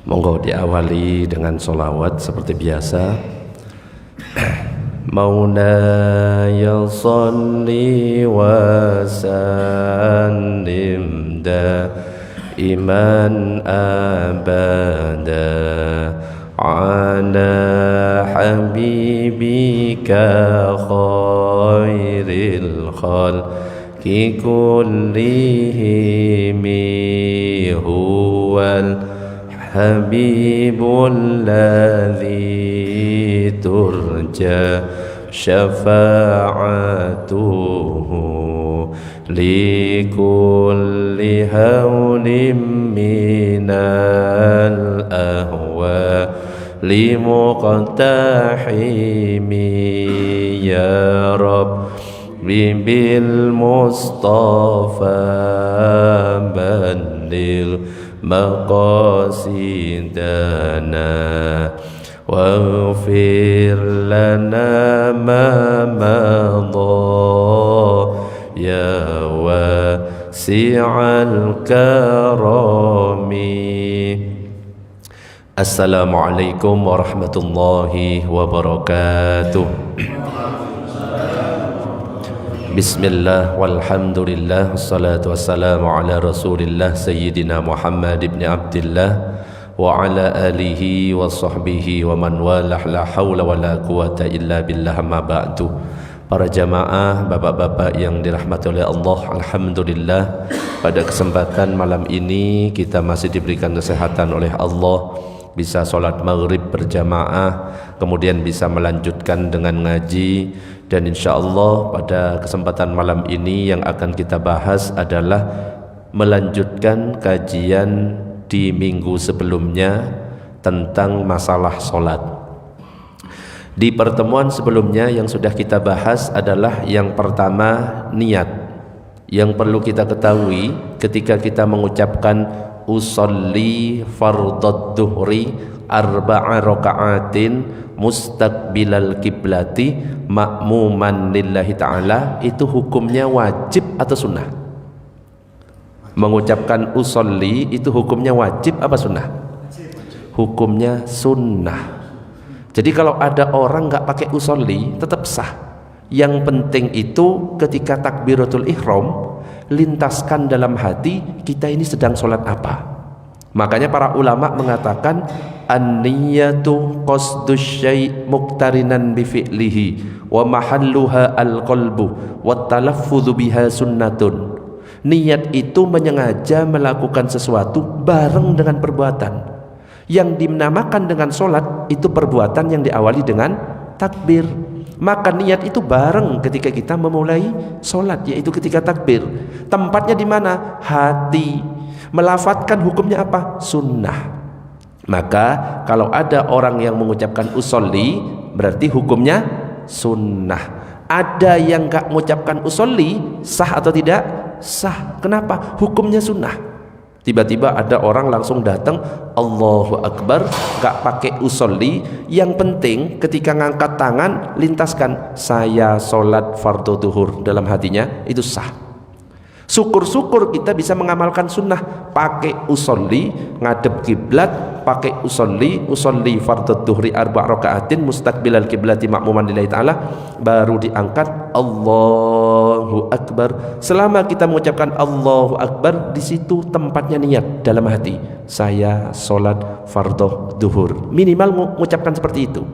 Monggo diawali dengan sholawat seperti biasa. Maulaya sholli wa sallim daiman abada ala habibika khairil khalqi kullihim huwal habibul ladzi turja syafa'atuhu likulli hawlim minal ahwa limuqtahimi ya Rabbi bil Mustafa bandil maqasidana waghfir lana ma madha ya wasi'al karami. Assalamualaikum warahmatullahi wabarakatuh. Bismillah walhamdulillah wassalatu wassalamu ala rasulillah sayyidina Muhammad ibn Abdillah wa ala alihi wa sahbihi wa man walah la hawla wa la quwata illa billah ma ba'du. Para jamaah, bapak-bapak yang dirahmati oleh Allah, alhamdulillah pada kesempatan malam ini kita masih diberikan kesehatan oleh Allah, bisa sholat maghrib berjamaah, kemudian bisa melanjutkan dengan ngaji. Dan insya Allah pada kesempatan malam ini yang akan kita bahas adalah melanjutkan kajian di minggu sebelumnya tentang masalah sholat. Di pertemuan sebelumnya yang sudah kita bahas adalah yang pertama, niat. Yang perlu kita ketahui ketika kita mengucapkan usolli fardad duhri arba'a raka'atin mustaqbilal kiblati ma'muman lillahi ta'ala, itu hukumnya wajib atau sunnah? Mengucapkan usolli itu hukumnya wajib apa sunnah? Hukumnya sunnah. Jadi kalau ada orang nggak pakai usolli tetap sah. Yang penting itu ketika takbiratul ihram lintaskan dalam hati kita ini sedang sholat apa. Makanya para ulama mengatakan an-niyatu qasdus syai' muqtarinan bi fi'lihi wa mahalluha al-qalbu wa talaffudzu biha sunnatun. Niat itu menyengaja melakukan sesuatu bareng dengan perbuatan. Yang dinamakan dengan solat itu perbuatan yang diawali dengan takbir. Maka niat itu bareng ketika kita memulai solat, yaitu ketika takbir. Tempatnya di mana? Hati. Melafatkan hukumnya apa? Sunnah. Maka kalau ada orang yang mengucapkan usolli berarti hukumnya sunnah. Ada yang gak mengucapkan usolli, sah atau tidak? Sah. Kenapa? Hukumnya sunnah. Tiba-tiba ada orang langsung datang Allahu Akbar gak pakai usolli. Yang penting ketika ngangkat tangan lintaskan saya sholat fardhu duhur dalam hatinya, itu sah. Syukur-syukur kita bisa mengamalkan sunnah, pakai usolli ngadep kiblat, pakai usolli fardhu duhri arba' raka'atin mustaqbilal kiblati ma'muman lillahi ta'ala, baru diangkat Allahu Akbar. Selama kita mengucapkan Allahu Akbar, di situ tempatnya niat dalam hati, saya sholat fardhu duhur. Minimal mengucapkan seperti itu,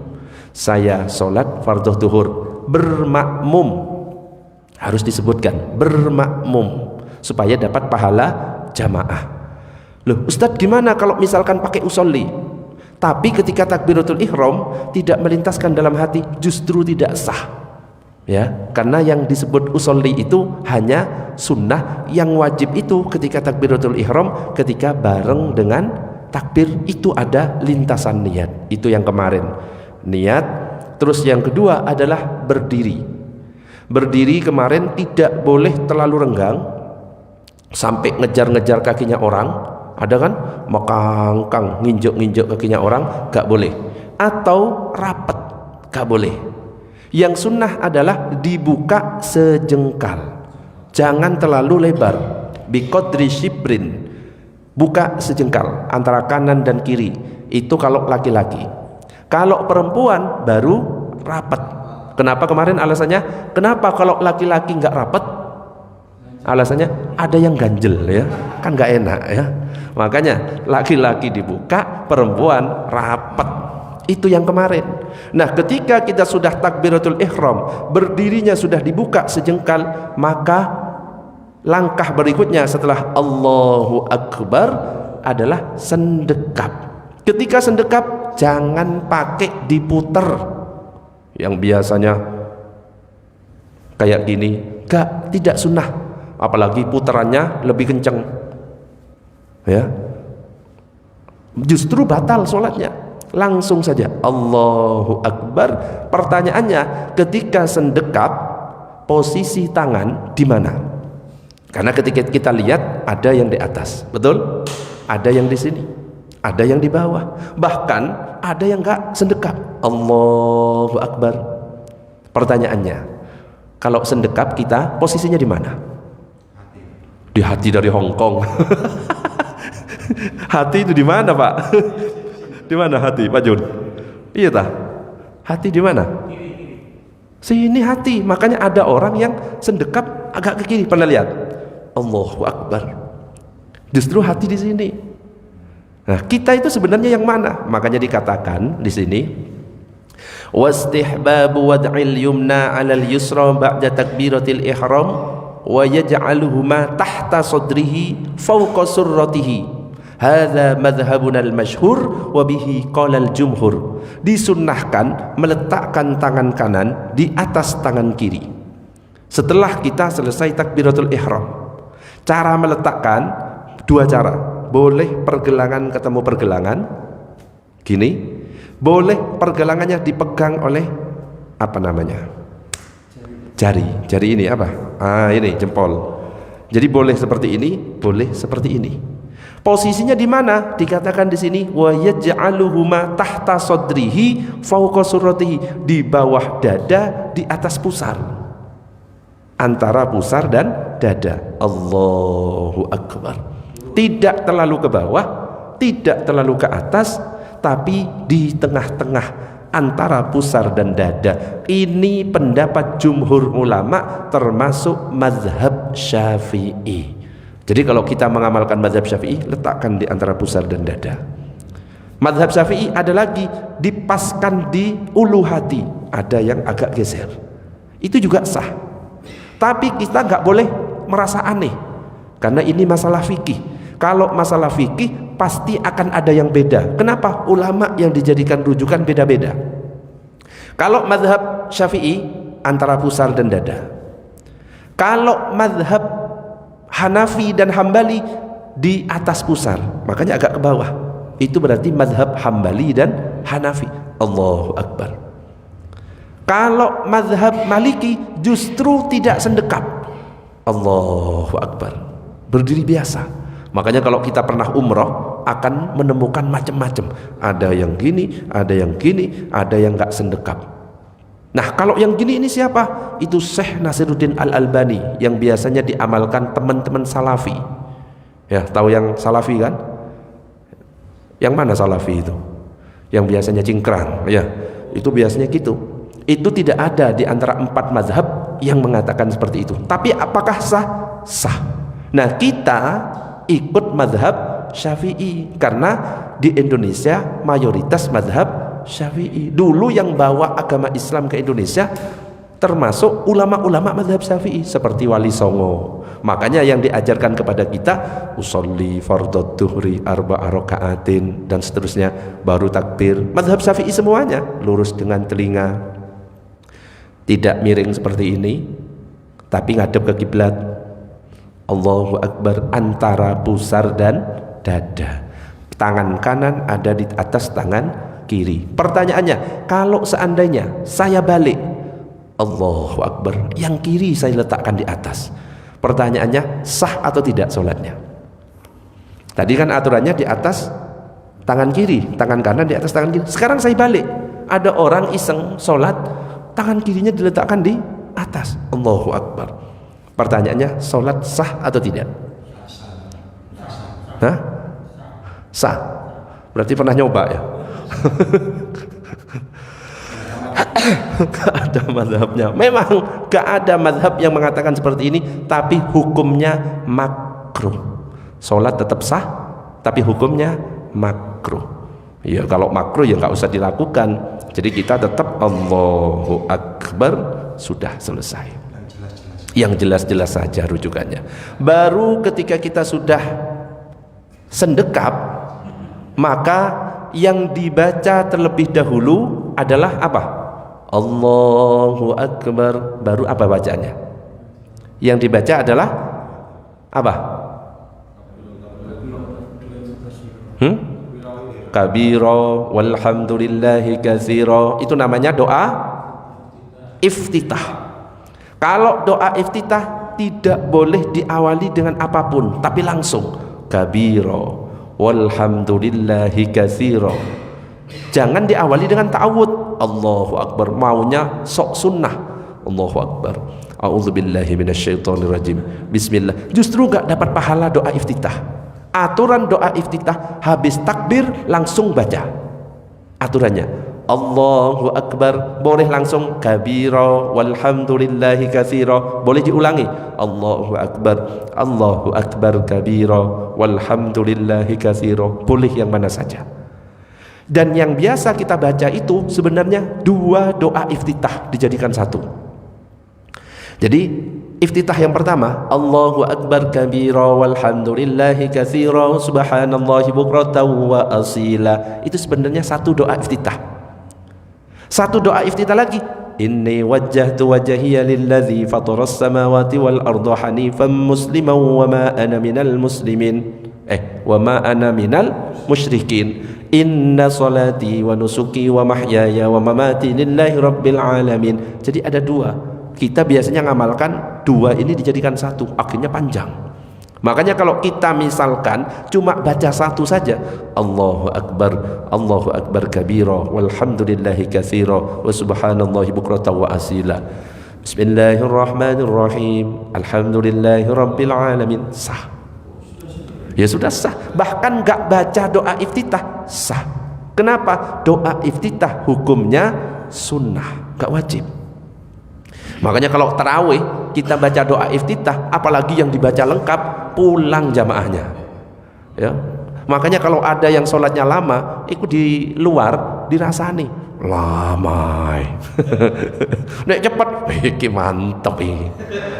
saya sholat fardhu duhur bermakmum. Harus disebutkan bermakmum supaya dapat pahala jamaah. Loh Ustadz, gimana kalau misalkan pakai usolli tapi ketika takbiratul ihram tidak melintaskan dalam hati? Justru tidak sah, ya, karena yang disebut usolli itu hanya sunnah. Yang wajib itu ketika takbiratul ihram, ketika bareng dengan takbir itu ada lintasan niat. Itu yang kemarin, niat. Terus yang kedua adalah berdiri. Berdiri kemarin tidak boleh terlalu renggang sampai ngejar-ngejar kakinya orang. Ada kan mekangkang, nginjek-nginjek kakinya orang, gak boleh. Atau rapat, gak boleh. Yang sunnah adalah dibuka sejengkal, jangan terlalu lebar. Biqadri shibrin, buka sejengkal antara kanan dan kiri. Itu kalau laki-laki. Kalau perempuan baru rapat. Kenapa kemarin alasannya? Kenapa kalau laki-laki nggak rapat? Alasannya ada yang ganjel ya, kan nggak enak ya. Makanya laki-laki dibuka, perempuan rapat. Itu yang kemarin. Nah, ketika kita sudah takbiratul ihram, berdirinya sudah dibuka sejengkal, maka langkah berikutnya setelah Allahu Akbar adalah sendekap. Ketika sendekap jangan pakai diputer yang biasanya kayak gini, tidak sunnah, apalagi putarannya lebih kenceng ya, justru batal sholatnya. Langsung saja Allahu Akbar. Pertanyaannya, ketika sendekap posisi tangan di mana? Karena ketika kita lihat ada yang di atas, betul? Ada yang di sini, ada yang di bawah, bahkan ada yang enggak sendekap. Allahu Akbar. Pertanyaannya, kalau sendekap kita posisinya di mana? Di hati dari Hongkong. Hati itu di mana, Pak? Di mana hati, Pak Jun? Iya tah? Hati di mana? Sini hati. Makanya ada orang yang sendekap agak ke kiri. Pernah lihat? Allahu Akbar. Justru hati di sini. Nah, kita itu sebenarnya yang mana? Makanya dikatakan di sini, wastihbabu wad'il yumna 'alal yusra ba'da takbiratil ihram wa yaj'aluhuma tahta sadrihi fawqa surratihi. Hadza madhhabuna al-masyhur wa bihi qala al-jumhur. Disunnahkan meletakkan tangan kanan di atas tangan kiri setelah kita selesai takbiratul ihram. Cara meletakkan dua cara. Boleh pergelangan ketemu pergelangan gini, boleh pergelangannya dipegang oleh apa namanya? Jari ini apa? Ini jempol. Jadi boleh seperti ini, boleh seperti ini. Posisinya di mana? Dikatakan di sini wa yaj'aluhuma tahta sadrihi fawqa surratihi, di bawah dada, di atas pusar. Antara pusar dan dada. Allahu Akbar. Tidak terlalu ke bawah, tidak terlalu ke atas, tapi di tengah-tengah antara pusar dan dada. Ini pendapat jumhur ulama termasuk mazhab Syafi'i. Jadi kalau kita mengamalkan mazhab Syafi'i, letakkan di antara pusar dan dada. Mazhab Syafi'i ada lagi, dipaskan di ulu hati, ada yang agak geser. Itu juga sah. Tapi kita nggak boleh merasa aneh, karena ini masalah fikih. Kalau masalah fikih pasti akan ada yang beda. Kenapa? Ulama yang dijadikan rujukan beda-beda. Kalau mazhab Syafi'i antara pusar dan dada. Kalau mazhab Hanafi dan Hambali di atas pusar, makanya agak ke bawah. Itu berarti mazhab Hambali dan Hanafi. Allahu Akbar. Kalau mazhab Maliki justru tidak sendekap. Allahu Akbar. Berdiri biasa. Makanya kalau kita pernah umroh akan menemukan macam-macam. Ada yang gini, ada yang gini, ada yang nggak sendekap. Nah, kalau yang gini ini siapa? Itu Syekh Nasiruddin Al-Albani yang biasanya diamalkan teman-teman Salafi. Ya, tahu yang Salafi kan? Yang mana Salafi itu? Yang biasanya cingkrang, ya. Itu biasanya gitu. Itu tidak ada di antara 4 mazhab yang mengatakan seperti itu. Tapi apakah sah? Sah. Nah, kita ikut mazhab Syafi'i karena di Indonesia mayoritas mazhab Syafi'i. Dulu yang bawa agama Islam ke Indonesia termasuk ulama-ulama mazhab Syafi'i seperti Wali Songo. Makanya yang diajarkan kepada kita usolli fardhu dhuhri arba'a raka'atin dan seterusnya, baru takbir. Mazhab Syafi'i semuanya lurus dengan telinga, tidak miring seperti ini, tapi ngadep ke kiblat. Allahu Akbar antara pusar dan dada. Tangan kanan ada di atas tangan kiri. Pertanyaannya, kalau seandainya saya balik, Allahu Akbar, yang kiri saya letakkan di atas, pertanyaannya sah atau tidak sholatnya? Tadi kan aturannya di atas tangan kiri, tangan kanan di atas tangan kiri. Sekarang saya balik, ada orang iseng sholat, tangan kirinya diletakkan di atas. Allahu Akbar. Pertanyaannya, sholat sah atau tidak? Hah? Sah. Berarti pernah nyoba ya? Gak ada mazhabnya. Memang gak ada mazhab yang mengatakan seperti ini, tapi hukumnya makruh. Sholat tetap sah, tapi hukumnya makruh. Ya kalau makruh ya nggak usah dilakukan. Jadi kita tetap Allahu Akbar, sudah selesai. Yang jelas-jelas saja rujukannya. Baru ketika kita sudah sendekap, maka yang dibaca terlebih dahulu adalah apa? Allahu Akbar. Baru apa bacaannya? Yang dibaca adalah apa? Kabiro walhamdulillahi katsira. Itu namanya doa iftitah. Kalau doa iftitah tidak boleh diawali dengan apapun, tapi langsung kabiro walhamdulillahi katsira. Jangan diawali dengan ta'awud Allahu Akbar, maunya sok sunnah Allahu Akbar, a'udzubillahi minasyaitonirrajim, bismillah. Justru gak dapat pahala doa iftitah. Aturan doa iftitah habis takbir langsung baca. Aturannya Allahu Akbar, boleh langsung kabira walhamdulillahi katsira, boleh diulangi Allahu Akbar kabira walhamdulillahi katsira, boleh yang mana saja. Dan yang biasa kita baca itu sebenarnya dua doa iftitah dijadikan satu. Jadi iftitah yang pertama Allahu Akbar kabira walhamdulillahi katsira subhanallahi bukratan wa asila, itu sebenarnya satu doa iftitah. Satu doa iftitah lagi, inni wajjahtu wajhiya lillazi fataras samawati wal arda hanifan musliman wa ma ana minal muslimin wa ma ana minal musyrikin, inna salati wa nusuki wa mahyaya wa mamati lillahi rabbil alamin. Jadi ada dua. Kita biasanya ngamalkan dua ini dijadikan satu, akhirnya panjang. Makanya kalau kita misalkan cuma baca satu saja, Allahu Akbar kabira walhamdulillahi katsira wa subhanallahi bukratan wa asila, bismillahirrahmanirrahim, alhamdulillahi rabbil alamin, sah. Ya sudah sah. Bahkan gak baca doa iftitah sah. Kenapa? Doa iftitah hukumnya sunnah, gak wajib. Makanya kalau tarawih kita baca doa iftitah, apalagi yang dibaca lengkap, pulang jamaahnya ya. Makanya kalau ada yang sholatnya lama, ikut di luar dirasani lama nek cepet iki mantep ini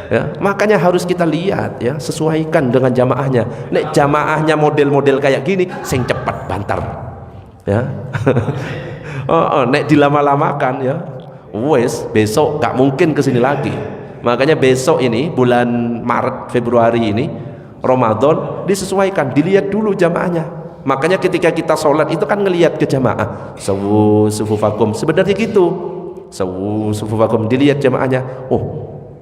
ya. Makanya harus kita lihat ya, sesuaikan dengan jamaahnya. Nek jamaahnya model-model kayak gini, sing cepet bantar ya. Nek dilama-lamakan ya, wes besok gak mungkin kesini lagi. Makanya besok ini bulan Maret Februari ini Ramadan disesuaikan, dilihat dulu jamaahnya. Makanya ketika kita sholat itu kan ngelihat ke jamaah, sawu sufufakum, sebenarnya gitu, sawu sufufakum, dilihat jamaahnya. Oh,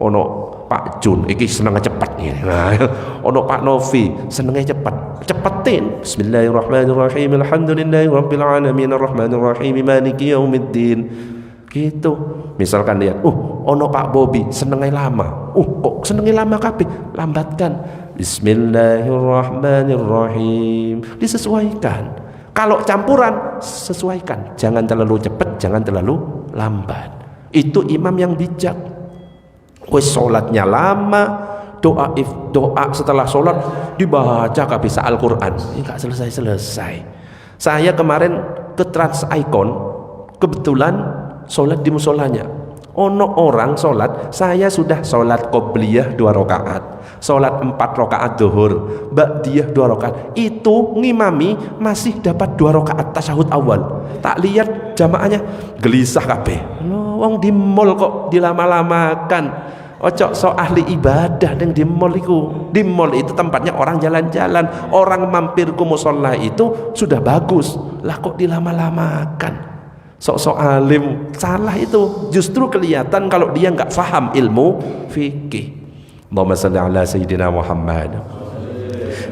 ono Pak Jun iki senengnya cepat nih. Nah, ono Pak Novi senengnya cepat, cepetin. Bismillahirrahmanirrahim, alhamdulillahi rabbil alamin, arrahmanirrahim, maliki yaumiddin. Gitu. Misalkan lihat, ono Pak Bobi senengnya lama. Kok senengnya lama kabeh? Lambatkan. Bismillahirrahmanirrahim. Disesuaikan. Kalau campuran, sesuaikan. Jangan terlalu cepat, jangan terlalu lambat. Itu imam yang bijak. Wes sholatnya lama, doa setelah sholat dibaca kabeh Al-Quran. Ini gak selesai-selesai. Saya kemarin ke Trans Icon, kebetulan sholat di musolanya. Ono orang sholat, saya sudah sholat qobliyah 2 rakaat, sholat 4 rakaat zuhur, ba'diyah 2 rakaat. Itu ngimami masih dapat 2 rakaat tasyahud awal. Tak lihat jamaahnya gelisah kabeh. Wong di mall kok dilama-lamakan. Ojo so ahli ibadah yang di mall itu. Di mall itu tempatnya orang jalan-jalan, orang mampir ke musola itu sudah bagus. Lah kok dilama-lamakan? Sok-sok alim, salah itu. Justru kelihatan kalau dia nggak faham ilmu fikih. Allahumma shalli ala sayyidina Muhammad.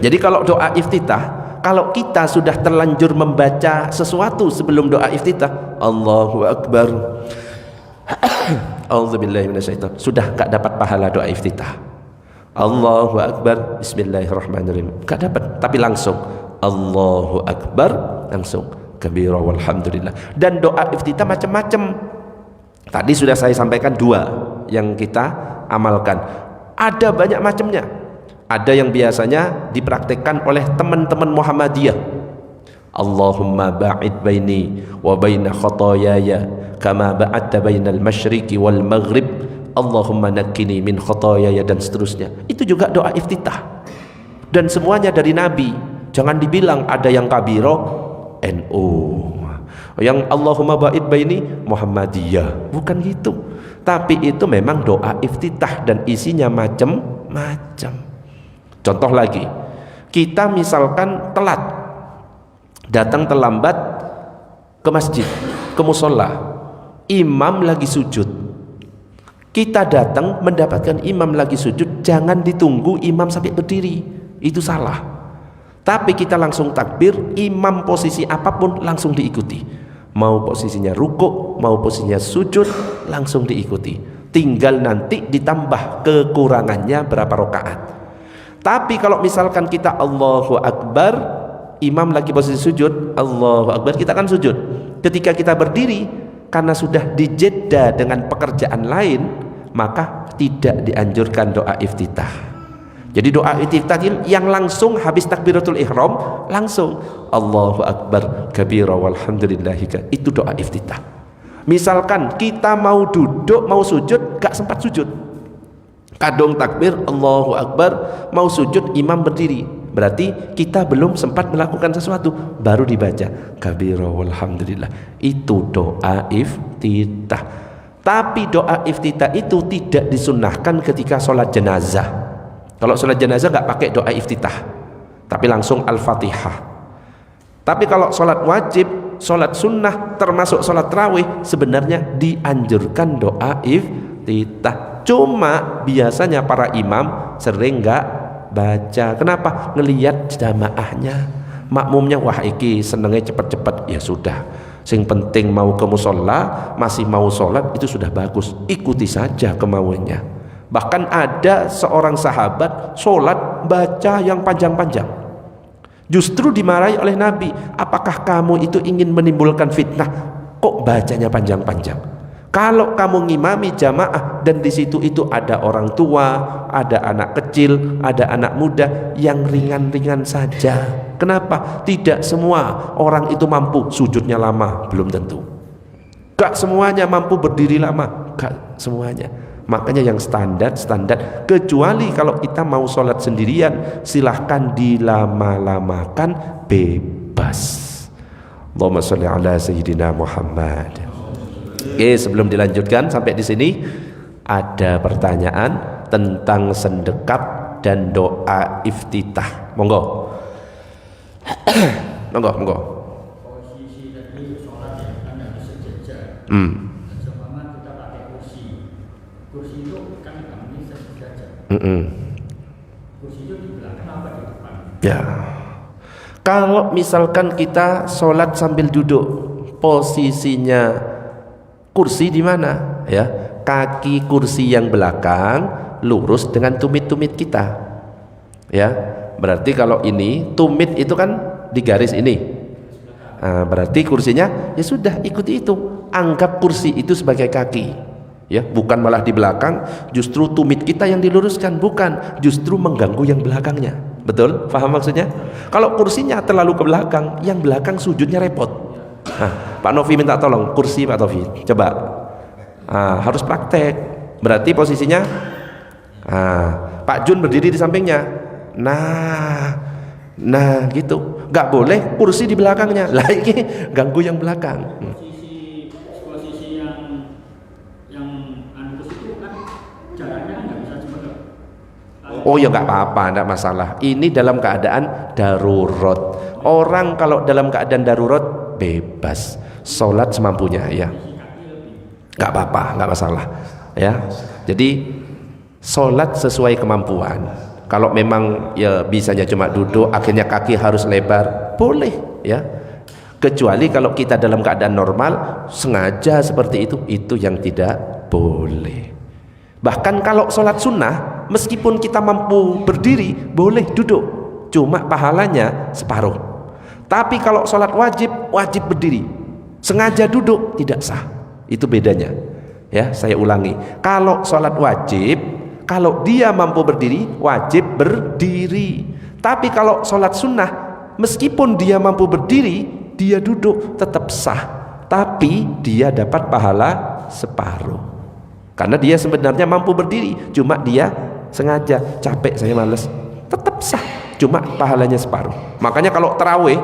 Jadi kalau doa iftitah, kalau kita sudah terlanjur membaca sesuatu sebelum doa iftitah, Allahu Akbar, auzubillahi minasyaitonir, sudah nggak dapat pahala doa iftitah. Allahu Akbar, bismillahirrahmanirrahim, nggak dapat. Tapi langsung Allahu Akbar, langsung kabira walhamdulillah. Dan doa iftitah macam-macam. Tadi sudah saya sampaikan 2 yang kita amalkan. Ada banyak macamnya. Ada yang biasanya dipraktekkan oleh teman-teman Muhammadiyah. Allahumma ba'id baini wa baina khotoyaya kama ba'adta bainal masyriqi wal maghrib, Allahumma nakkini min khotoyaya, dan seterusnya. Itu juga doa iftitah. Dan semuanya dari Nabi. Jangan dibilang ada yang kabiro NU, yang Allahumma ba'id baini Muhammadiyah, bukan gitu. Tapi itu memang doa iftitah dan isinya macam-macam. Contoh lagi, kita misalkan telat, datang terlambat ke masjid, ke musola, imam lagi sujud, kita datang mendapatkan imam lagi sujud, jangan ditunggu imam sampai berdiri, itu salah. Tapi kita langsung takbir, imam posisi apapun langsung diikuti, mau posisinya rukuk, mau posisinya sujud, langsung diikuti. Tinggal nanti ditambah kekurangannya berapa rakaat. Tapi kalau misalkan kita Allahu Akbar, imam lagi posisi sujud, Allahu Akbar, kita kan sujud. Ketika kita berdiri, karena sudah dijeda dengan pekerjaan lain, maka tidak dianjurkan doa iftitah. Jadi doa iftitah yang langsung habis takbiratul ihram, langsung Allahu Akbar kabira walhamdulillah, itu doa iftitah. Misalkan kita mau duduk, mau sujud, gak sempat sujud, kadung takbir Allahu Akbar, mau sujud, imam berdiri, berarti kita belum sempat melakukan sesuatu, baru dibaca kabira walhamdulillah, itu doa iftitah. Tapi doa iftitah itu tidak disunnahkan ketika sholat jenazah. Kalau sholat jenazah nggak pakai doa iftitah, tapi langsung Al-Fatihah. Tapi kalau sholat wajib, sholat sunnah, termasuk sholat tarawih, sebenarnya dianjurkan doa iftitah. Cuma biasanya para imam sering nggak baca. Kenapa? Ngelihat jamaahnya, makmumnya, wah iki senengnya cepet-cepet, ya sudah. Sing penting mau ke musola, masih mau sholat, itu sudah bagus. Ikuti saja kemauannya. Bahkan ada seorang sahabat sholat baca yang panjang-panjang, justru dimarahi oleh Nabi. Apakah kamu itu ingin menimbulkan fitnah? Kok bacanya panjang-panjang? Kalau kamu ngimami jamaah dan di situ itu ada orang tua, ada anak kecil, ada anak muda, yang ringan-ringan saja. Kenapa? Tidak semua orang itu mampu sujudnya lama, belum tentu. Gak semuanya mampu berdiri lama, gak semuanya. Makanya yang standar, kecuali kalau kita mau sholat sendirian, silahkan dilama-lamakan, bebas. Allahumma sholli ala sayyidina Muhammad. Oke, sebelum dilanjutkan sampai di sini, ada pertanyaan tentang sendekap dan doa iftitah. Monggo. Monggo. Kursi itu kan nggak bisa sejajar. Kursi itu di belakang apa di depan? Ya. Kalau misalkan kita sholat sambil duduk, posisinya kursi di mana? Ya, kaki kursi yang belakang lurus dengan tumit-tumit kita. Ya, berarti kalau ini tumit itu kan di garis ini. Nah, berarti kursinya ya sudah ikuti itu. Anggap kursi itu sebagai kaki. Ya, bukan malah di belakang, justru tumit kita yang diluruskan, bukan, justru mengganggu yang belakangnya. Betul? Paham maksudnya? Kalau kursinya terlalu ke belakang, yang belakang sujudnya repot. Nah, Pak Novi minta tolong kursi Pak Novi, coba. Harus praktek. Berarti posisinya Pak Jun berdiri di sampingnya. Nah gitu. Gak boleh kursi di belakangnya. Lah ini ganggu yang belakang. Oh ya nggak apa-apa, nggak masalah. Ini dalam keadaan darurat. Orang kalau dalam keadaan darurat bebas, sholat semampunya ya. Nggak apa-apa, nggak masalah. Ya, jadi sholat sesuai kemampuan. Kalau memang ya bisanya cuma duduk, akhirnya kaki harus lebar, boleh ya. Kecuali kalau kita dalam keadaan normal sengaja seperti itu yang tidak boleh. Bahkan kalau sholat sunnah, meskipun kita mampu berdiri, boleh duduk, cuma pahalanya separuh. Tapi kalau sholat wajib, wajib berdiri. Sengaja duduk tidak sah. Itu bedanya. Ya, saya ulangi. Kalau sholat wajib, kalau dia mampu berdiri, wajib berdiri. Tapi kalau sholat sunnah, meskipun dia mampu berdiri, dia duduk tetap sah. Tapi dia dapat pahala separuh. Karena dia sebenarnya mampu berdiri, cuma dia sengaja capek, saya males, tetap sah, cuma pahalanya separuh. Makanya kalau tarawih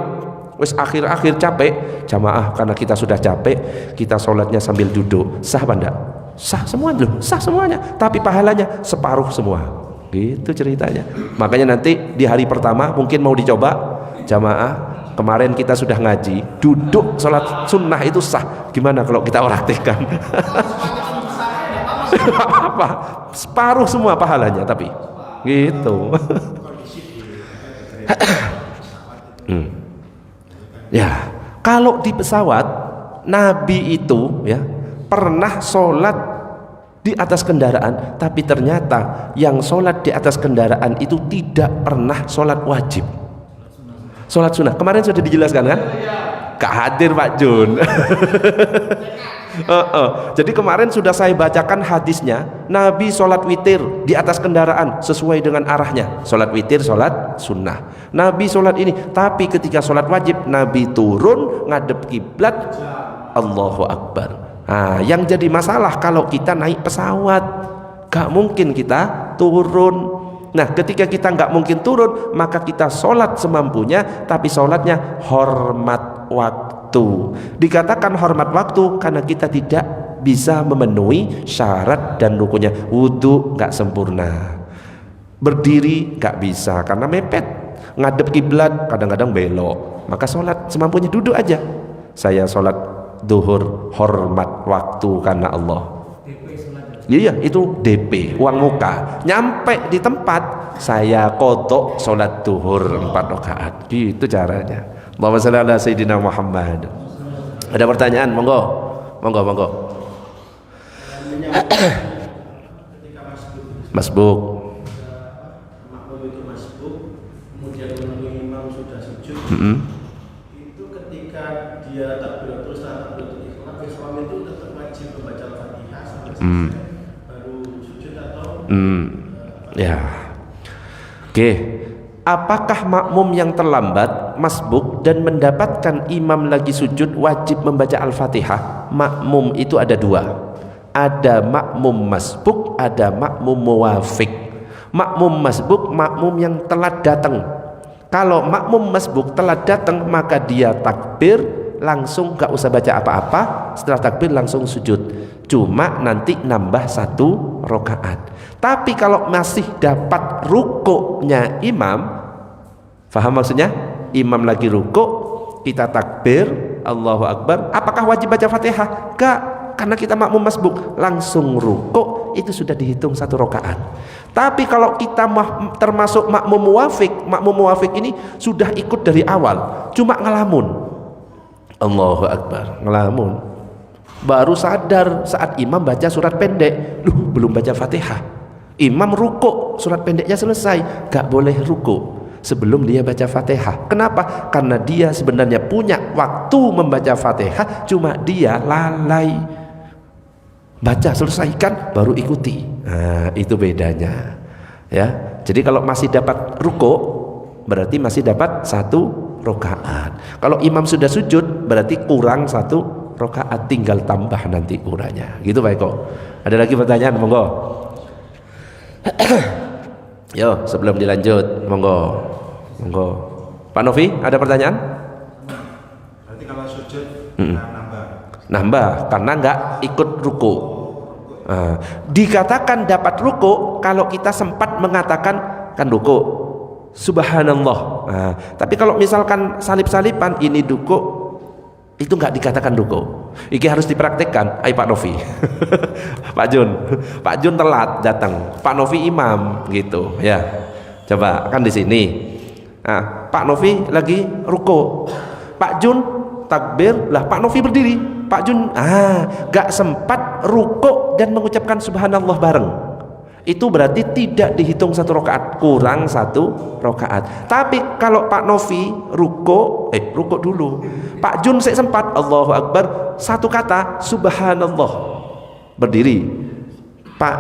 wis akhir-akhir capek, jamaah karena kita sudah capek, kita sholatnya sambil duduk, sah apa enggak? Sah semua loh, sah semuanya, tapi pahalanya separuh semua. Gitu ceritanya. Makanya nanti di hari pertama mungkin mau dicoba jamaah. Kemarin kita sudah ngaji, duduk sholat sunnah itu sah. Gimana kalau kita praktekkan? Apa? Separuh semua pahalanya, tapi gitu. Ya, kalau di pesawat Nabi itu ya pernah sholat di atas kendaraan, tapi ternyata yang sholat di atas kendaraan itu tidak pernah sholat wajib, sholat sunnah. Kemarin sudah dijelaskan kan? Gak hadir Pak Jun. Jadi kemarin sudah saya bacakan hadisnya, Nabi sholat witir di atas kendaraan sesuai dengan arahnya. Sholat witir, sholat sunnah. Nabi sholat ini, tapi ketika sholat wajib Nabi turun ngadep kiblat, Allahu Akbar. Nah, yang jadi masalah kalau kita naik pesawat, gak mungkin kita turun. Nah, ketika kita nggak mungkin turun, maka kita sholat semampunya, tapi sholatnya hormat waktu. Dikatakan hormat waktu karena kita tidak bisa memenuhi syarat dan rukunnya. Wudhu nggak sempurna, berdiri nggak bisa karena mepet, ngadep kiblat kadang-kadang belok, maka sholat semampunya, duduk aja. Saya sholat duhur hormat waktu karena Allah. Iya, itu DP, uang muka. Nyampe di tempat, saya kodok sholat duhur 4 rakaat. Gitu caranya. Allahumma shalli ala Sayyidina Muhammad. Ada pertanyaan? Monggo. Monggo. Masbuk. Kemudian menemui imam sudah sujud. Itu ketika dia takbiratul ihram itu tetap wajib membaca Al-Fatihah sampai selesai. Ya. Oke. Apakah makmum yang terlambat masbuk dan mendapatkan imam lagi sujud wajib membaca Al-Fatihah? Makmum itu ada dua. Ada makmum masbuk, ada makmum muwafiq. Makmum masbuk makmum yang telat datang. Kalau makmum masbuk telat datang, maka dia takbir langsung gak usah baca apa-apa, setelah takbir langsung sujud, cuma nanti nambah 1 rakaat. Tapi kalau masih dapat rukuknya imam, faham maksudnya? Imam lagi rukuk, kita takbir Allahu Akbar, apakah wajib baca Fatihah? Gak, karena kita makmum masbuk, langsung rukuk, itu sudah dihitung 1 rakaat. Tapi kalau kita termasuk makmum muwafiq ini sudah ikut dari awal, cuma ngelamun Allahu Akbar, ngelamun, baru sadar saat imam baca surat pendek, belum baca Fatihah. Imam rukuk, surat pendeknya selesai, gak boleh rukuk sebelum dia baca Fatihah. Kenapa? Karena dia sebenarnya punya waktu membaca Fatihah, cuma dia lalai. Baca selesaikan baru ikuti. Nah, itu bedanya. Ya. Jadi kalau masih dapat rukuk, berarti masih dapat 1 rakaat. Kalau imam sudah sujud, berarti kurang 1 rakaat, tinggal tambah nanti kurangnya. Gitu Pak Eko. Ada lagi pertanyaan? Monggo. Yo, sebelum dilanjut, monggo. Pak Novi, ada pertanyaan? Berarti kalau sujud nambah karena nggak ikut ruku. Dikatakan dapat ruku kalau kita sempat mengatakan kan ruku, subhanallah. Tapi kalau misalkan salip-salipan ini ruku, itu nggak dikatakan ruku. Ini harus dipraktekkan. Pak Novi. Pak Jun telat datang, Pak Novi imam gitu ya. Coba kan di sini. Pak Novi lagi ruku, Pak Jun takbir, lah Pak Novi berdiri, Pak Jun gak sempat ruku dan mengucapkan subhanallah bareng. itu berarti tidak dihitung 1 rakaat, kurang 1 rakaat. Tapi kalau Pak Novi ruko dulu, Pak Jun saya sempat Allahu Akbar 1 kata subhanallah, berdiri, Pak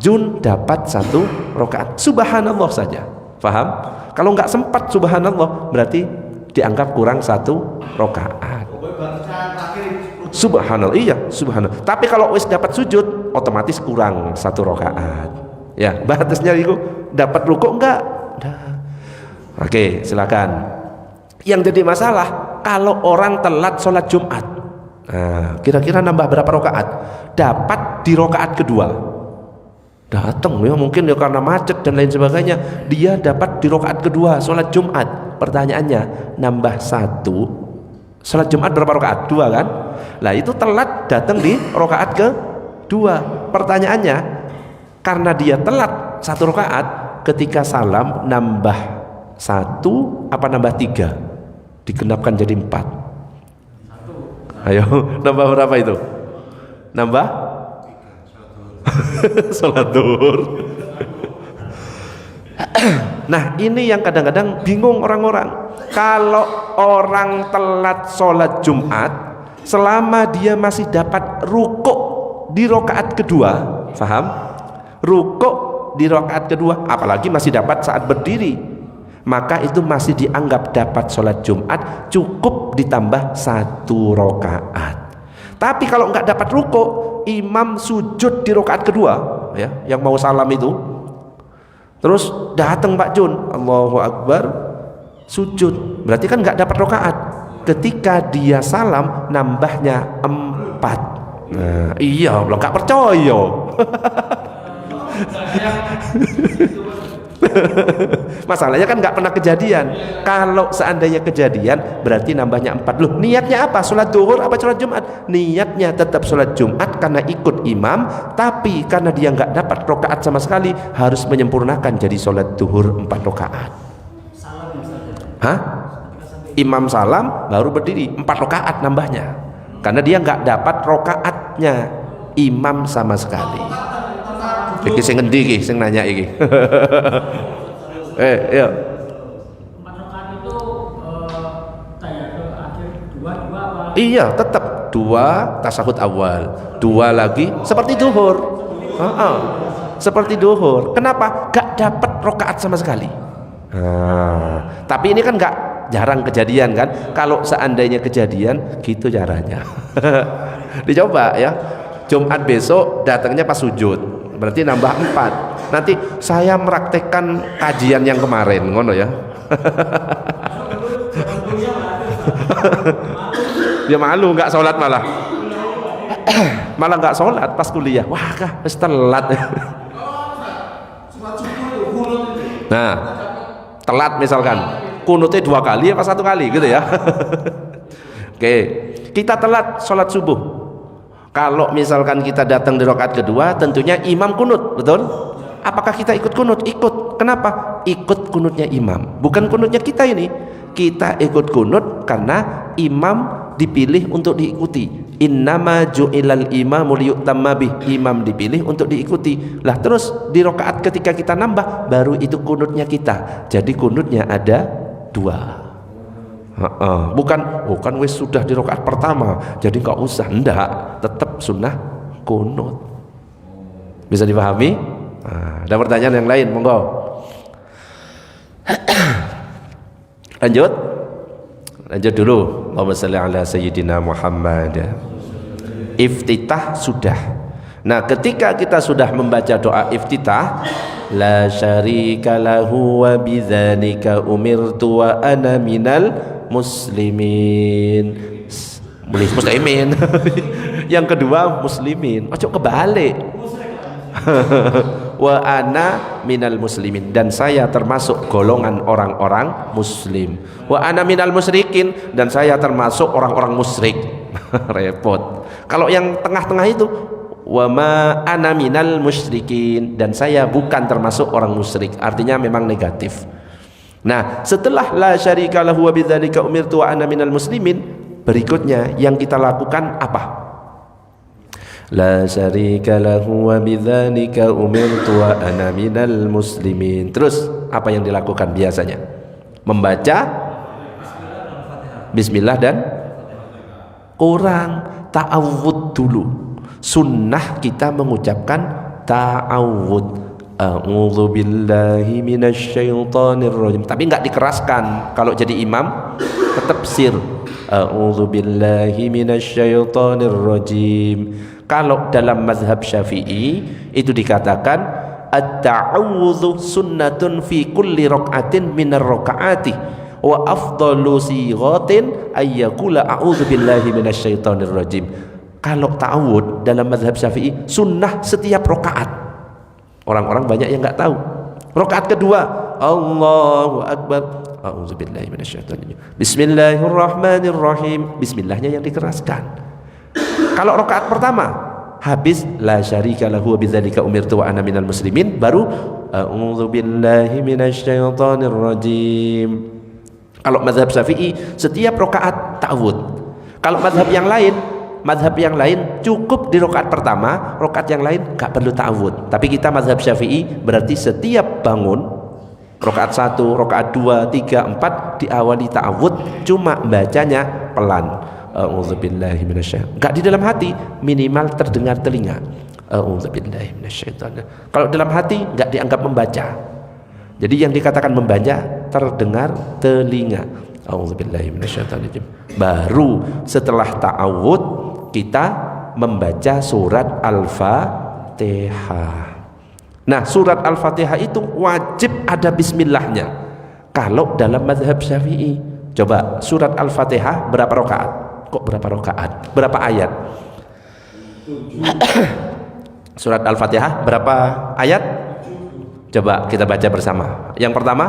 Jun dapat 1 rakaat subhanallah saja, paham? Kalau nggak sempat subhanallah berarti dianggap kurang 1 rakaat. Subhanallah, iya subhanallah. Tapi kalau wis dapat sujud otomatis kurang 1 rakaat. Ya, batasnya itu dapat rukuk enggak? Oke, silakan. Yang jadi masalah kalau orang telat sholat Jumat. Nah, kira-kira nambah berapa rakaat? Dapat di rakaat kedua. Datang ya mungkin ya karena macet dan lain sebagainya. Dia dapat di rakaat kedua sholat Jumat. Pertanyaannya, nambah 1. Sholat Jumat berapa rakaat? 2 kan? Lah itu telat datang di rakaat kedua. Pertanyaannya, karena dia telat 1 rakaat, ketika salam nambah 1 apa nambah 3? Digenapkan jadi 4. Ayo, nambah berapa itu? Nambah? Sholat duhur. Nah ini yang kadang-kadang bingung orang-orang. Kalau orang telat sholat Jumat, selama dia masih dapat rukuk di rakaat kedua, paham? Rukuk di rakaat kedua, apalagi masih dapat saat berdiri, maka itu masih dianggap dapat sholat Jumat, cukup ditambah 1 rakaat. Tapi kalau nggak dapat rukuk, imam sujud di rakaat kedua, ya, yang mau salam itu, terus datang Pak Jun, Allahu Akbar, sujud, berarti kan nggak dapat rakaat. Ketika dia salam nambahnya 4. Nah, iya, belum nggak percaya. Masalahnya kan nggak pernah kejadian. Kalau seandainya kejadian berarti nambahnya 4. Loh, niatnya apa? Sholat duhur apa sholat Jumat? Niatnya tetap sholat Jumat karena ikut imam, tapi karena dia nggak dapat rakaat sama sekali harus menyempurnakan jadi sholat duhur 4 rakaat. Hah? Imam salam baru berdiri 4 rakaat nambahnya karena dia nggak dapat rakaatnya imam sama sekali. Iki sing ngendi iki sing nanya iki? Iya. 4 rakaat itu tayatul akhir 2 apa? Iya, tetap 2 tasyahud awal, 2 lagi seperti duhur. Seperti duhur. Kenapa? Gak dapat rakaat sama sekali. Tapi ini kan gak jarang kejadian kan. Kalau seandainya kejadian gitu caranya. Dicoba ya. Jumat besok datangnya pas sujud, berarti nambah 4. Nanti saya meraktekkan kajian yang kemarin, ngono ya. Ya malu nggak sholat malah. Malah nggak sholat pas kuliah. Wah kah, telat. Nah, telat misalkan kunutnya 2 kali apa 1 kali gitu ya. Oke, kita telat sholat subuh. Kalau misalkan kita datang di rakaat kedua, tentunya imam kunut, betul? Apakah kita ikut kunut? Ikut. Kenapa? Ikut kunutnya imam, bukan kunutnya kita ini. Kita ikut kunut karena imam dipilih untuk diikuti. Innama ju'ilal imamu liyutamma bih. Imam dipilih untuk diikuti. Lah terus di rakaat ketika kita nambah, baru itu kunutnya kita. Jadi kunutnya ada 2. Bukan wis sudah di rakaat pertama jadi nggak usah, enggak, tetap sunnah kunut. Bisa dipahami? Ada pertanyaan yang lain, monggo. Lanjut dulu. Allahumma shalli ala sayyidina Muhammad. Iftitah sudah. Nah, ketika kita sudah membaca doa iftitah, la syarika lahu wa bidzalika umirtu wa ana minal muslimin. Yang kedua muslimin. Ojo kebalik. Wa ana minal muslimin, dan saya termasuk golongan orang-orang muslim. Wa ana minal musyrikin, dan saya termasuk orang-orang musyrik. Repot. Kalau yang tengah-tengah itu wa ma ana minal musyrikin, dan saya bukan termasuk orang musyrik, artinya memang negatif. Nah, setelah la syarika lahu wa bidzalika umirtu wa ana minal muslimin, berikutnya yang kita lakukan apa? La syarika lahu wa bidzalika umirtu wa ana minal muslimin. Terus apa yang dilakukan biasanya? Membaca bismillah dan kurang ta'awud dulu. Sunnah kita mengucapkan ta'awud. A'udzu billahi minasyaitonir rajim. Tapi enggak dikeraskan. Kalau jadi imam tetap sir. A'udzu billahi minasyaitonir rajim. Kalau dalam mazhab Syafi'i itu dikatakan at-ta'awudzu sunnatun fi kulli raka'atin minar raka'ati wa afdalu sighatin ayyakula a'udzu billahi minasyaitonir rajim. Kalau ta'awud dalam mazhab Syafi'i sunnah setiap rakaat. Orang-orang banyak yang enggak tahu. Rakaat kedua, Allahu akbar. A'udzubillahi minasyaitonir rajim. Bismillahirrahmanirrahim. Bismillahnya yang dikeraskan. Kalau rakaat pertama habis la syarika lahu wa bidzalika umirtu wa ana minal muslimin, baru a'udzubillahi minasyaitonir rajim. Kalau mazhab Syafi'i setiap rakaat ta'awud. Kalau mazhab yang lain cukup di rakaat pertama, rakaat yang lain enggak perlu ta'awud. Tapi kita mazhab Syafi'i berarti setiap bangun rakaat 1, rakaat 2, 3, 4 diawali ta'awud, cuma bacanya pelan. A'udzubillahi minasyaitonir. Enggak di dalam hati, minimal terdengar telinga. A'udzubillahi minasyaitonir. Kalau dalam hati enggak dianggap membaca. Jadi yang dikatakan membaca terdengar telinga. A'udzubillahi minasyaitonir. Baru setelah ta'awud kita membaca surat Al-Fatihah. Nah, surat Al-Fatihah itu wajib ada bismillahnya. Kalau dalam mazhab Syafi'i, coba surat Al-Fatihah berapa rakaat? Kok berapa rakaat? Berapa ayat? Surat Al-Fatihah berapa ayat? Coba kita baca bersama. Yang pertama,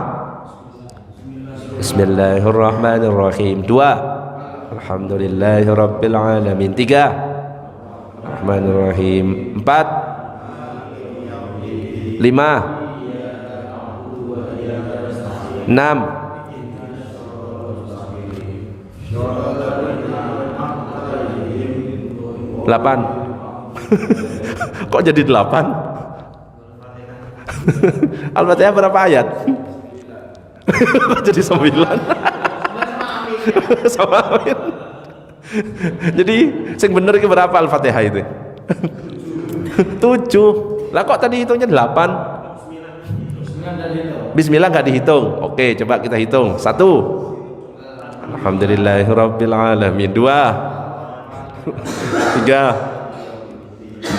Bismillahirrahmanirrahim. 2, Alhamdulillahirabbil alamin. 3, Rahmanirrahim. 4, 5, 6, 8. Kok jadi 8? Al-Fatihah berapa ayat? Jadi 9. Sama amin. Jadi sing bener iki berapa Al-Fatihah itu? 7. Lah kok tadi hitungnya 8? Bismillah enggak dihitung. Oke, coba kita hitung. 1, Alhamdulillahirabbil alamin. 2, 3,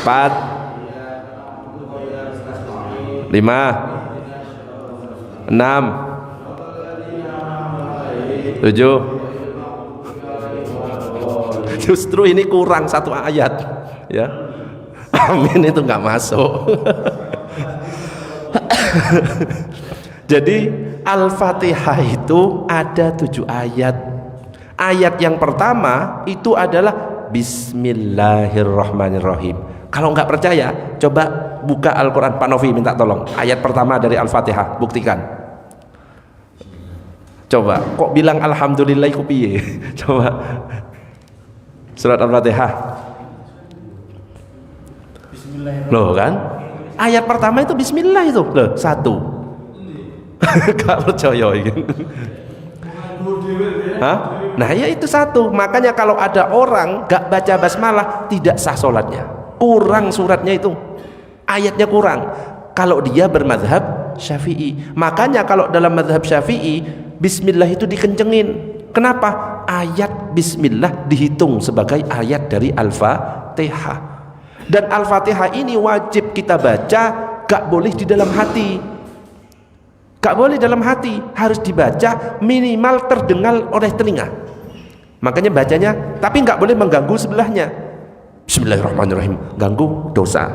4, 5, 6, 7. Justru ini kurang 1 ayat, ya. Amin itu nggak masuk. Jadi Al-Fatihah itu ada 7 ayat. Ayat yang pertama itu adalah Bismillahirrahmanirrahim. Kalau nggak percaya, coba buka Al-Quran. Pak Novi minta tolong. Ayat pertama dari Al-Fatihah, buktikan. Coba, kok bilang Alhamdulillah iku piye? Coba. Surat Al-Fatihah. Loh kan? Ayat pertama itu Bismillah itu. Loh, 1. Gak percaya ini. Hah? Nah ya itu 1. Makanya kalau ada orang gak baca basmalah, tidak sah sholatnya. Kurang suratnya itu, ayatnya kurang. Kalau dia bermadhab Syafi'i. Makanya kalau dalam madhab Syafi'i, Bismillah itu dikencengin. Kenapa? Ayat Bismillah dihitung sebagai ayat dari Al-Fatihah. Dan Al-Fatihah ini wajib kita baca, gak boleh di dalam hati. Gak boleh dalam hati, harus dibaca minimal terdengar oleh telinga. Makanya bacanya, tapi gak boleh mengganggu sebelahnya. Bismillahirrahmanirrahim, ganggu dosa.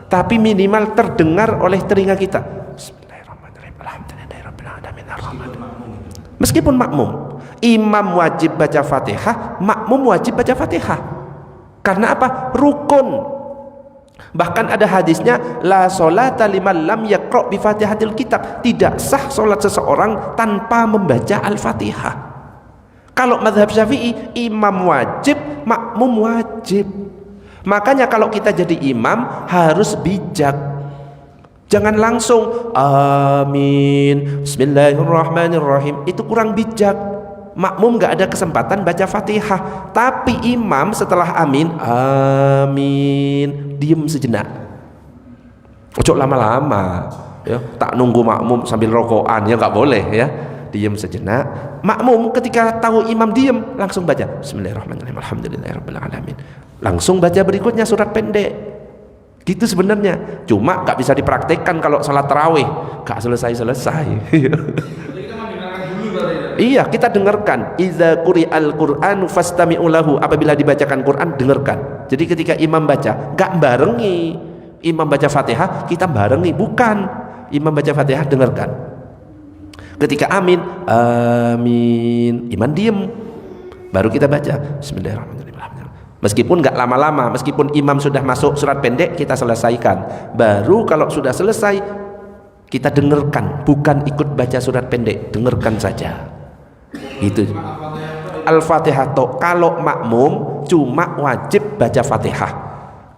Tapi minimal terdengar oleh telinga kita. Bismillahirrahmanirrahim, alhamdulillahirabbil alamin arrahman. Meskipun makmum, imam wajib baca Fatihah, makmum wajib baca Fatihah. Karena apa? Rukun. Bahkan ada hadisnya, la sholata liman lam yaqra' bi Fatihatil kitab. Tidak sah sholat seseorang tanpa membaca Al-Fatihah. Kalau mazhab Syafi'i, imam wajib, makmum wajib. Makanya kalau kita jadi imam harus bijak. Jangan langsung amin, bismillahirrahmanirrahim. Itu kurang bijak. Makmum gak ada kesempatan baca Fatihah. Tapi imam setelah amin, amin, diem sejenak. Ojo lama-lama ya, tak nunggu makmum sambil rokokan ya, nggak boleh ya. Diem sejenak. Makmum ketika tahu imam diem langsung baca bismillahirrahmanirrahim, alhamdulillahirabbil alamin. Langsung baca berikutnya surat pendek. Gitu sebenarnya. Cuma nggak bisa dipraktekkan kalau salat tarawih, nggak selesai-selesai. Iya, kita dengarkan. Iza quri'al Qur'an fastami'u lahu. Apabila dibacakan Quran, dengarkan. Jadi ketika imam baca, nggak barengi. Imam baca Fatihah, kita barengi. Bukan. Imam baca Fatihah, dengarkan. Ketika amin, amin, imam diem. Baru kita baca bismillahirrahmanirrahim. Meskipun nggak lama-lama, meskipun imam sudah masuk surat pendek, kita selesaikan. Baru kalau sudah selesai, kita dengarkan. Bukan ikut baca surat pendek, dengarkan saja. Itu Al-Fatihah toh. Kalau makmum cuma wajib baca Fatihah,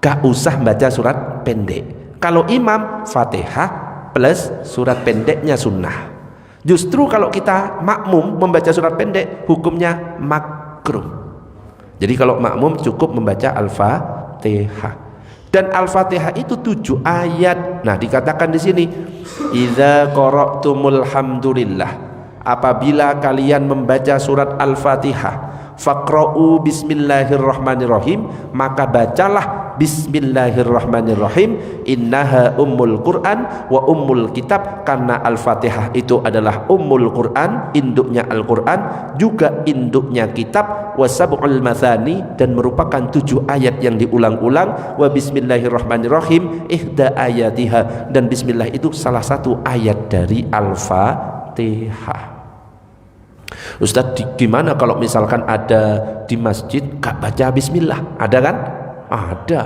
gak usah baca surat pendek. Kalau imam, Fatihah plus surat pendeknya sunnah. Justru kalau kita makmum membaca surat pendek, hukumnya makruh. Jadi kalau makmum cukup membaca Al-Fatihah. Dan Al-Fatihah itu 7 ayat. Nah, dikatakan di sini, idza qara'tumul hamdulillah. Apabila kalian membaca surat Al-Fatihah, faqra'u bismillahirrahmanirrahim, maka bacalah bismillahirrahmanirrahim. Innaha ummul Quran wa ummul kitab. Karena Al-Fatihah itu adalah ummul Quran, induknya Al-Quran, juga induknya kitab. Wa sab'ul mathani, dan merupakan 7 ayat yang diulang-ulang. Wa bismillahirrahmanirrahim ihda ayatiha, dan bismillah itu salah satu ayat dari Al-Fatihah. Ustadz, gimana kalau misalkan ada di masjid gak baca bismillah? Ada kan? Ada.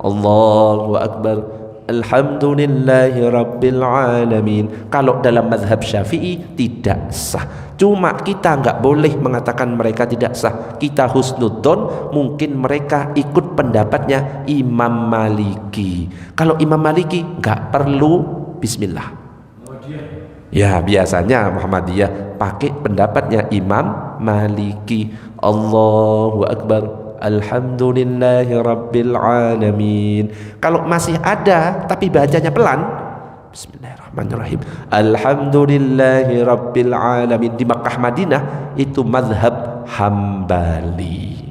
Allahu Akbar, alhamdulillahi rabbil alamin. Kalau dalam mazhab Syafi'i tidak sah. Cuma kita nggak boleh mengatakan mereka tidak sah. Kita husnudzon, mungkin mereka ikut pendapatnya Imam Maliki. Kalau Imam Maliki nggak perlu bismillah. Ya, biasanya Muhammadiyah pakai pendapatnya Imam Maliki. Allahu Akbar, alhamdulillahi rabbil alamin. Kalau masih ada tapi bacanya pelan, bismillahirrahmanirrahim, alhamdulillahi rabbil alamin. Di Makkah Madinah itu mazhab Hambali.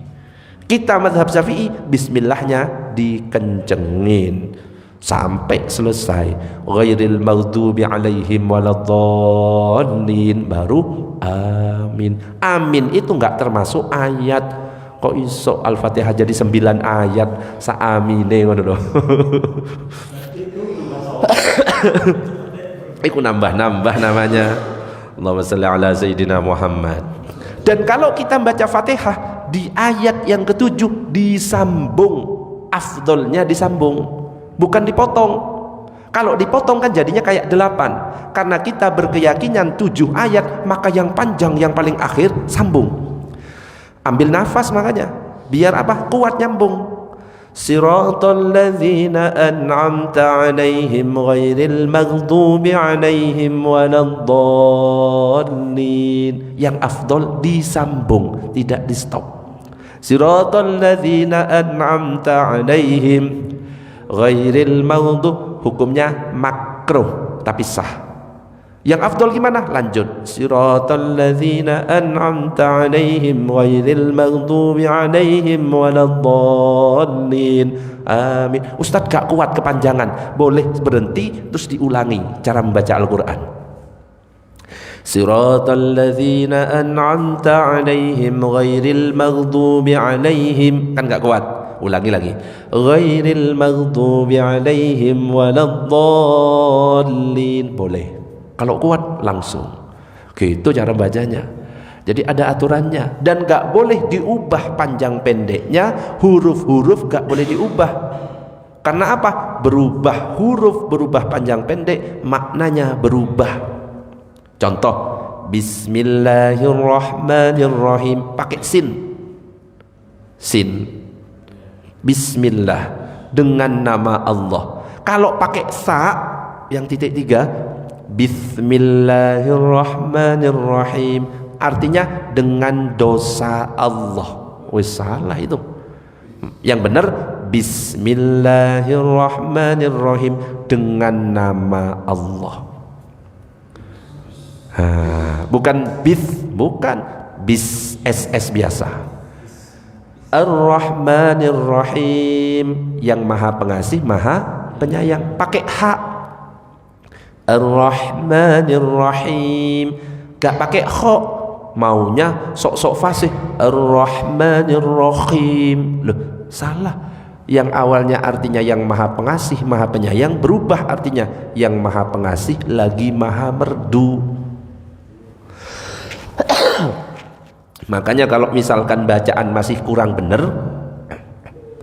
Kita mazhab Syafi'i, bismillahnya dikencengin sampai selesai. Ghairil maghdubi alaihim waladhdallin, baru amin. Amin itu enggak termasuk ayat. Kok iso Al-Fatihah jadi 9 ayat saamine ngono lho. Iku nambah-nambah namanya. Allahumma shalli ala sayyidina Muhammad. Dan kalau kita baca Fatihah di ayat yang ke-7 disambung, afdolnya disambung, bukan dipotong. Kalau dipotong kan jadinya kayak 8. Karena kita berkeyakinan 7 ayat, maka yang panjang, yang paling akhir sambung. Ambil nafas makanya, biar apa? Kuat nyambung. Siratal ladzina an'amta 'alaihim ghairil maghdubi 'alaihim waladdallin. Yang afdol disambung, tidak di stop. Siratal ladzina an'amta 'alaihim ghairil maghdub, hukumnya makruh tapi sah. Yang afdol gimana? Lanjut. Siratal ladzina an'amta 'alaihim ghairil maghdubi 'alaihim waladdallin. Amin. Ustadz gak kuat kepanjangan, boleh berhenti terus diulangi cara membaca Al-Quran. Siratal ladzina an'amta 'alaihim ghairil maghdubi 'alaihim, kan gak kuat. Ulangi lagi. Ghairil maghdubi 'alaihim waladdallin. Boleh. Kalau kuat langsung. Gitu cara bacanya. Jadi ada aturannya, dan gak boleh diubah panjang pendeknya. Huruf-huruf gak boleh diubah. Karena apa? Berubah huruf, berubah panjang pendek, maknanya berubah. Contoh, bismillahirrahmanirrahim pakai sin. Sin. Bismillah, dengan nama Allah. Kalau pakai sa yang titik 3, Bismillahirrahmanirrahim, artinya dengan dosa Allah. Wis salah itu. Yang benar Bismillahirrahmanirrahim, dengan nama Allah. Bukan bis SS biasa. Ar-Rahmanir-Rahim, yang maha pengasih, maha penyayang, pakai ha. Ar-Rahmanir-Rahim, gak pakai kho, maunya sok-sok fasih. Ar-Rahmanir-Rahim, loh salah. Yang awalnya artinya yang maha pengasih, maha penyayang, berubah artinya yang maha pengasih lagi maha merdu. Makanya kalau misalkan bacaan masih kurang benar,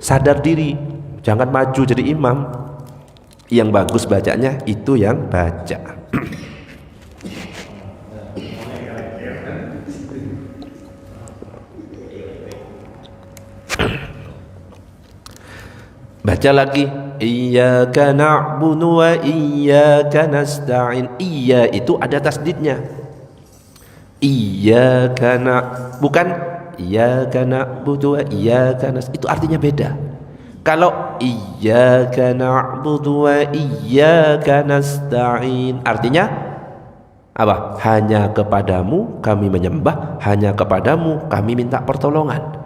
sadar diri, jangan maju jadi imam. Yang bagus bacanya itu yang baca. Baca lagi, iyyaka na'budu wa iyyaka nasta'in. Iya itu ada tasdidnya. Iyyaka bukan iyyaka na'budu wa iyyaka nasta'in, itu artinya beda. Kalau iyyaka na'budu wa iyyaka nasta'in, artinya apa? Hanya kepadamu kami menyembah, hanya kepadamu kami minta pertolongan.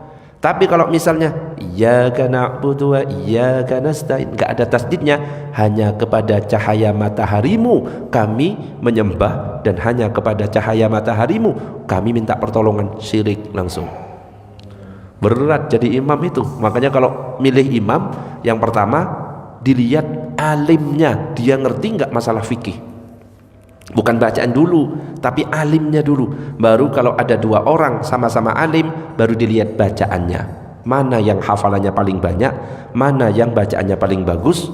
Tapi kalau misalnya iyyaka na'budu wa iyyaka nasta'in, enggak ada tasdidnya, hanya kepada cahaya mataharimu kami menyembah dan hanya kepada cahaya mataharimu kami minta pertolongan, syirik langsung. Berat jadi imam itu. Makanya kalau milih imam, yang pertama dilihat alimnya, dia ngerti enggak masalah fikih. Bukan bacaan dulu, tapi alimnya dulu. Baru kalau ada dua orang sama-sama alim, baru dilihat bacaannya. Mana yang hafalannya paling banyak, mana yang bacaannya paling bagus.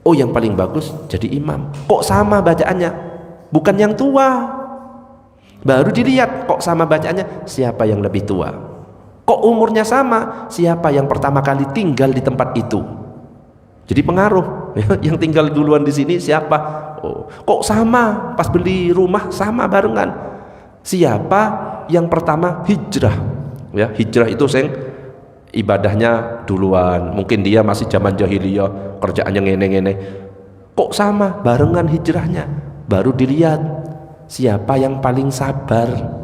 Oh, yang paling bagus jadi imam. Kok sama bacaannya? Bukan yang tua. Baru dilihat kok sama bacaannya, siapa yang lebih tua. Kok umurnya sama, siapa yang pertama kali tinggal di tempat itu. Jadi pengaruh. Yang tinggal duluan di sini siapa? Oh, kok sama, pas beli rumah sama barengan. Siapa yang pertama hijrah? Ya, hijrah itu ibadahnya duluan. Mungkin dia masih zaman jahiliyah, kerjaannya ngene-ngene. Kok sama, barengan hijrahnya. Baru dilihat siapa yang paling sabar.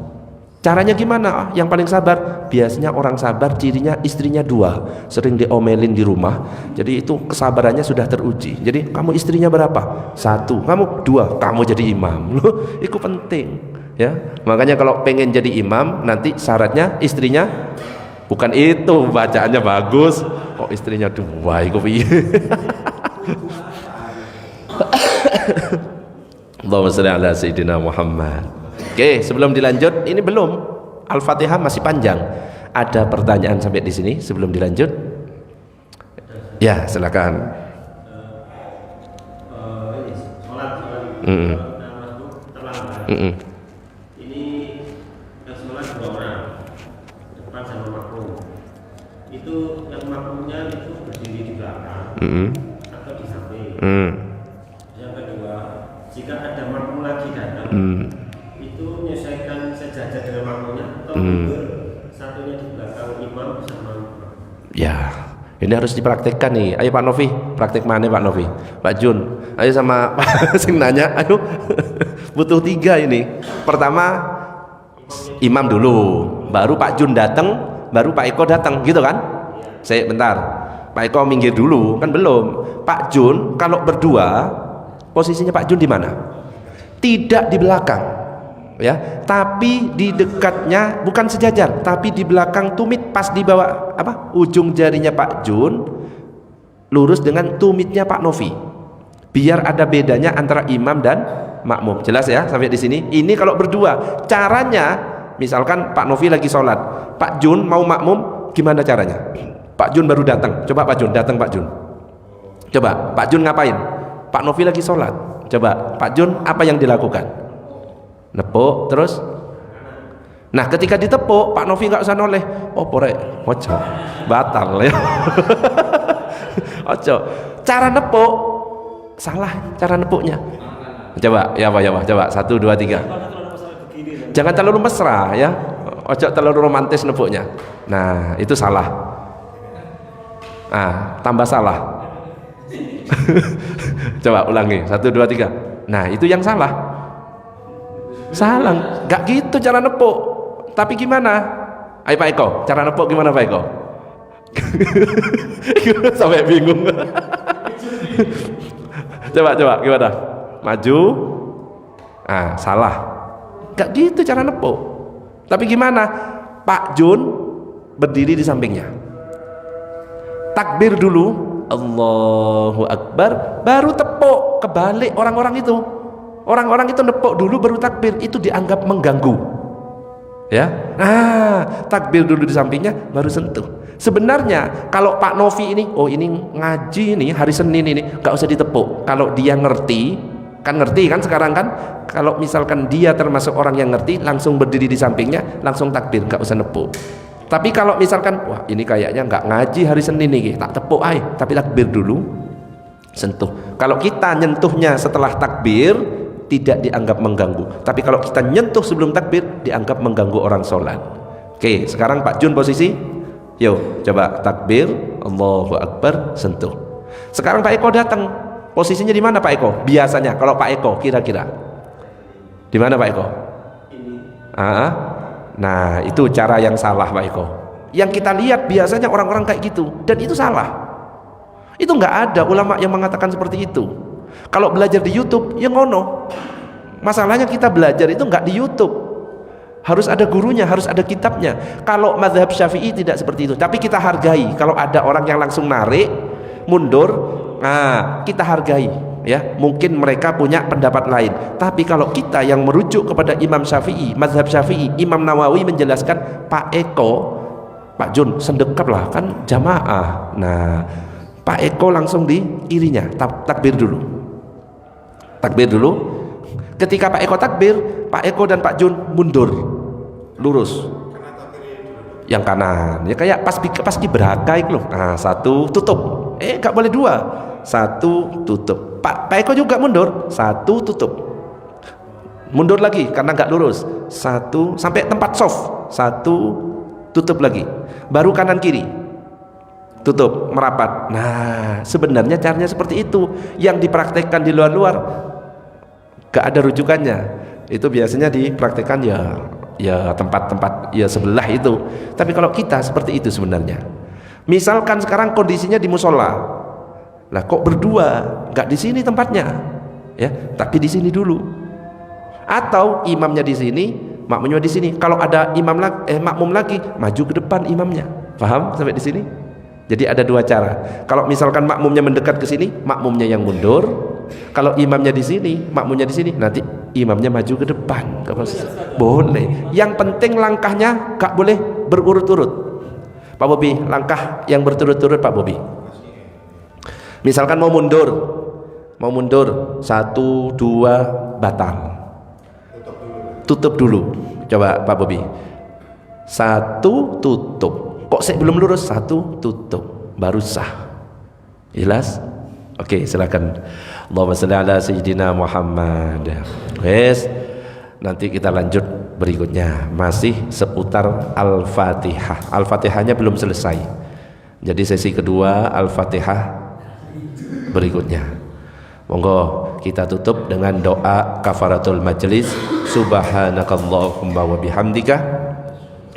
Caranya gimana? Yang paling sabar? Biasanya orang sabar cirinya istrinya 2, sering diomelin di rumah. Jadi itu kesabarannya sudah teruji. Jadi kamu istrinya berapa? 1, kamu 2, kamu jadi imam. Loh, itu penting. Ya, makanya kalau pengen jadi imam, nanti syaratnya istrinya bukan itu, bacaannya bagus. Kok istrinya 2? Itu piye? Allahumma shalli ala sayyidina Muhammad. Oke, sebelum dilanjut, ini belum, Al-Fatihah masih panjang. Ada pertanyaan sampai di sini sebelum dilanjut? Ya, silakan. Ini yang sholat 2 orang, depan sama makmum. Itu yang makmumnya itu berdiri di belakang atau di samping. Yang kedua, jika ada makmum lagi datang, itu menyesuaikan sejajar dengan makmumnya atau satunya di belakang imam sama makmum. Ya, ini harus dipraktekkan nih. Ayo Pak Novi, praktek mana Pak Novi? Pak Jun, ayo sama Pak sing nanya, ayo. Butuh 3 ini. Pertama imam dulu, baru Pak Jun datang, baru Pak Eko datang, gitu kan? Saya bentar, Pak Eko minggir dulu, kan belum. Pak Jun kalau berdua, posisinya Pak Jun di mana? Tidak di belakang, ya, tapi di dekatnya, bukan sejajar, tapi di belakang tumit, pas di bawah apa? Ujung jarinya Pak Jun lurus dengan tumitnya Pak Novi. Biar ada bedanya antara imam dan makmum. Jelas ya sampai di sini? Ini kalau berdua. Caranya, misalkan Pak Novi lagi sholat, Pak Jun mau makmum, gimana caranya? Pak Jun baru datang. Coba Pak Jun datang, Pak Jun. Coba Pak Jun ngapain? Pak Novi lagi sholat. Coba Pak Jun apa yang dilakukan? Nepuk, terus Nah ketika ditepuk Pak Novi nggak usah noleh, oh porek ojo batal ya. Ojo, cara nepuk salah, cara nepuknya. Coba ya Pak, coba 1, 2, 3. Jangan terlalu mesra ya, ojo terlalu romantis nepuknya. Nah itu salah. Tambah salah. Coba ulangi 1, 2, 3. Nah itu yang salah. Salah, nggak gitu cara nepuk. Tapi gimana? Ayo Pak Eko, cara nepuk gimana Pak Eko? Sampai bingung. Coba gimana? Maju. Salah. Nggak gitu cara nepuk. Tapi gimana? Pak Jun berdiri di sampingnya. Takbir dulu, Allahu Akbar, baru tepuk. Kebalik orang-orang itu. Orang-orang itu nepuk dulu baru takbir, itu dianggap mengganggu. Ya, takbir dulu di sampingnya baru sentuh. Sebenarnya kalau Pak Novi ini, oh ini ngaji nih hari Senin ini, nggak usah ditepuk. Kalau dia ngerti kan sekarang kan. Kalau misalkan dia termasuk orang yang ngerti, langsung berdiri di sampingnya, langsung takbir, nggak usah nepuk. Tapi kalau misalkan, wah ini kayaknya nggak ngaji hari Senin nih, tak tepuk tapi takbir dulu, sentuh. Kalau kita nyentuhnya setelah takbir, tidak dianggap mengganggu. Tapi kalau kita nyentuh sebelum takbir, dianggap mengganggu orang sholat. Oke, sekarang Pak Jun posisi. Yo, coba takbir, Allahu Akbar, sentuh. Sekarang Pak Eko datang. Posisinya di mana Pak Eko? Biasanya kalau Pak Eko kira-kira di mana Pak Eko? Nah, itu cara yang salah Pak Eko. Yang kita lihat biasanya orang-orang kayak gitu, dan itu salah. Itu nggak ada ulama yang mengatakan seperti itu. Kalau belajar di YouTube, ya ngono. Masalahnya kita belajar itu nggak di YouTube. Harus ada gurunya, harus ada kitabnya. Kalau mazhab Syafi'i tidak seperti itu. Tapi kita hargai. Kalau ada orang yang langsung narik, mundur, kita hargai. Ya, mungkin mereka punya pendapat lain. Tapi kalau kita yang merujuk kepada Imam Syafi'i, mazhab Syafi'i, Imam Nawawi menjelaskan, Pak Eko, Pak Jun, sendekaplah kan jamaah. Nah, Pak Eko langsung di kirinya, takbir dulu. Takbir dulu. Ketika Pak Eko takbir, Pak Eko dan Pak Jun mundur, lurus. Yang kanan, ya kayak pas kibraka itu loh. Satu tutup. Nggak boleh dua. Satu tutup. Pak Eko juga mundur. Satu tutup. Mundur lagi karena nggak lurus. Satu sampai tempat soft. Satu tutup lagi. Baru kanan kiri. Tutup, merapat. Nah, sebenarnya caranya seperti itu. Yang dipraktekkan di luar-luar gak ada rujukannya. Itu biasanya dipraktekkan ya tempat-tempat ya sebelah itu. Tapi kalau kita seperti itu sebenarnya. Misalkan sekarang kondisinya di musola. Lah kok berdua? Gak di sini tempatnya. Ya, tapi di sini dulu. Atau imamnya di sini, makmumnya di sini. Kalau ada makmum lagi, maju ke depan imamnya. Paham sampai di sini? Jadi ada dua cara. Kalau misalkan makmumnya mendekat ke sini, makmumnya yang mundur. Kalau imamnya di sini, makmumnya di sini, nanti imamnya maju ke depan. Boleh. Yang penting langkahnya gak boleh berurut-urut. Pak Bobi, langkah yang berturut-turut Pak Bobi. Misalkan mau mundur, 1, 2, batal. Tutup dulu. Coba Pak Bobi. 1, tutup. Kok saya belum lurus? 1, tutup, baru sah. Jelas? Oke, silakan. Allahumma shalli ala sayyidina Muhammad. Wes, nanti kita lanjut berikutnya, masih seputar Al-Fatihah. Al-Fatihahnya belum selesai. Jadi sesi kedua Al-Fatihah berikutnya. Monggo kita tutup dengan doa kafaratul majlis. Subhanakallahumma wa bihamdika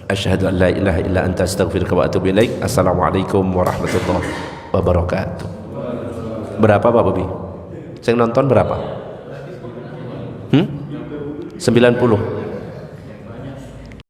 asyhadu an la ilaha illa anta astaghfiruka wa atubu ilaik. Assalamualaikum warahmatullahi wabarakatuh. Berapa Pak Bobi? Saya nonton berapa? 90.